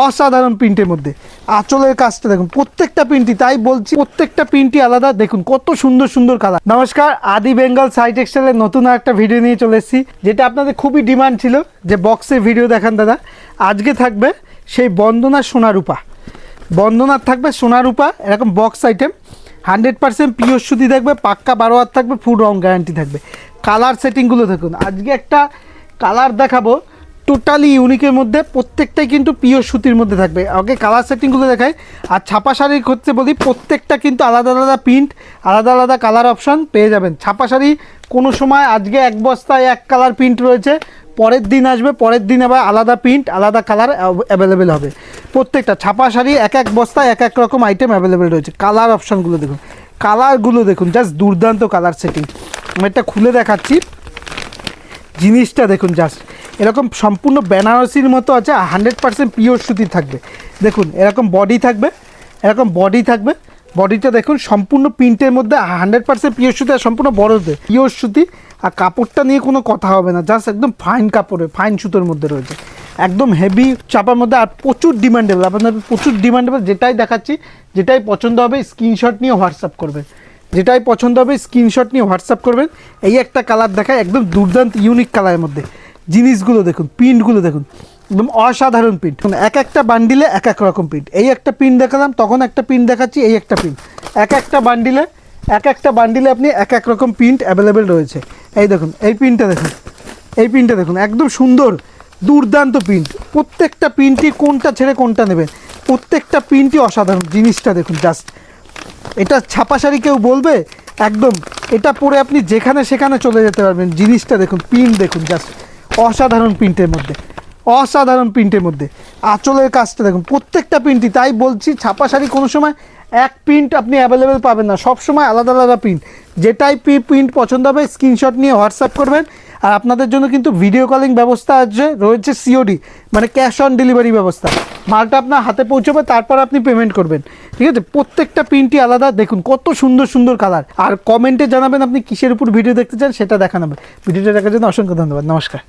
অসাধারণ প্রিন্টের মধ্যে। আঁচলের কাজটা দেখুন, প্রত্যেকটা প্রিন্টই, তাই বলছি প্রত্যেকটা প্রিন্টই আলাদা। দেখুন কত সুন্দর সুন্দর কালার। নমস্কার, আদি বেঙ্গল সাই টেক্সটাইলের নতুন একটা ভিডিও নিয়ে চলে এসেছি, যেটা আপনাদের খুবই ডিমান্ড ছিল যে বক্সের ভিডিও দেখান দাদা। আজকে থাকবে সেই বন্দনার সোনারূপা, বন্দনার থাকবে সোনারূপা এরকম বক্স আইটেম, 100% পিওর সুতি থাকবে, পাক্কা 12 হাত থাকবে, ফুল রং গ্যারান্টি থাকবে। কালার সেটিংগুলো দেখুন, আজকে একটা কালার দেখাবো টোটালি ইউনিকের মধ্যে, প্রত্যেকটাই কিন্তু পিওর সুতির মধ্যে থাকবে। আগে কালার সেটিংগুলো দেখাই। আর ছাপা শাড়ি হচ্ছে বলি, প্রত্যেকটা কিন্তু আলাদা আলাদা প্রিন্ট, আলাদা আলাদা কালার অপশান পেয়ে যাবেন। ছাপা শাড়ি কোনো সময় আজকে এক বস্তায় এক কালার প্রিন্ট রয়েছে, পরের দিন আসবে, পরের দিন আবার আলাদা প্রিন্ট আলাদা কালার অ্যাভেলেবেল হবে। প্রত্যেকটা ছাপা শাড়ি এক এক বস্তায় এক এক রকম আইটেম অ্যাভেলেবেল রয়েছে। কালার অপশানগুলো দেখুন, কালারগুলো দেখুন, জাস্ট দুর্দান্ত কালার সেটিং। আমি একটা খুলে দেখাচ্ছি, জিনিসটা দেখুন জাস্ট এরকম সম্পূর্ণ বেনারসির মতো আছে, 100% পিওর সুতি থাকবে। দেখুন এরকম বডি থাকবে, এরকম বডি থাকবে, বডিটা দেখুন সম্পূর্ণ প্রিন্টের মধ্যে 100% পিওর সুতি, আর সম্পূর্ণ বড়দের পিওর সুতি। আর কাপড়টা নিয়ে কোনো কথা হবে না, জাস্ট একদম ফাইন কাপড়ে, ফাইন সুতোর মধ্যে রয়েছে, একদম হেভি চাপার মধ্যে, আর প্রচুর ডিমান্ডেবল। আপনাদের প্রচুর ডিমান্ডেবল, যেটাই দেখাচ্ছি, যেটাই পছন্দ হবে স্ক্রিনশট নিয়ে হোয়াটসঅ্যাপ করবেন, যেটাই পছন্দ হবে স্ক্রিনশট নিয়ে হোয়াটসঅ্যাপ করবেন। এই একটা কালার দেখায়, একদম দুর্দান্ত ইউনিক কালারের মধ্যে। জিনিসগুলো দেখুন, প্রিন্টগুলো দেখুন, একদম অসাধারণ প্রিন্ট। এক একটা বান্ডিলে এক এক রকম প্রিন্ট। এই একটা প্রিন্ট দেখালাম, তখন একটা প্রিন্ট দেখাচ্ছি, এই একটা প্রিন্ট। এক একটা বান্ডিলে আপনি এক এক রকম প্রিন্ট অ্যাভেলেবেল রয়েছে। এই দেখুন, এই প্রিন্টটা দেখুন, এই প্রিন্টটা দেখুন, একদম সুন্দর দুর্দান্ত প্রিন্ট। প্রত্যেকটা প্রিন্টই কোনটা ছেড়ে কোনটা নেবেন, প্রত্যেকটা প্রিন্টই অসাধারণ। জিনিসটা দেখুন জাস্ট, এটা ছাপা শাড়ি কেউ বলবে, একদম এটা পরে আপনি যেখানে সেখানে চলে যেতে পারবেন। জিনিসটা দেখুন, প্রিন্ট দেখুন জাস্ট অসাধারণ প্রিন্টের মধ্যে, অসাধারণ প্রিন্টের মধ্যে। আঁচলের কাজটা দেখুন, প্রত্যেকটা প্রিন্টই, তাই বলছি ছাপা শাড়ি কোনো সময় এক প্রিন্ট আপনি অ্যাভেলেবেল পাবেন না, সব সময় আলাদা আলাদা প্রিন্ট। যেটাই প্রিন্ট পছন্দ হবে স্ক্রিনশট নিয়ে হোয়াটসঅ্যাপ করবেন। আর আপনাদের জন্য কিন্তু ভিডিও কলিং ব্যবস্থা আছে, রয়েছে সিওডি, মানে ক্যাশ অন ডেলিভারি ব্যবস্থা। মালটা আপনার হাতে পৌঁছবে, তারপর আপনি পেমেন্ট করবেন, ঠিক আছে। প্রত্যেকটা প্রিন্টই আলাদা। দেখুন কত সুন্দর সুন্দর কালার। আর কমেন্টে জানাবেন আপনি কিসের উপর ভিডিও দেখতে চান, সেটা দেখানো হবে। ভিডিওটা দেখার জন্য অসংখ্য ধন্যবাদ। নমস্কার।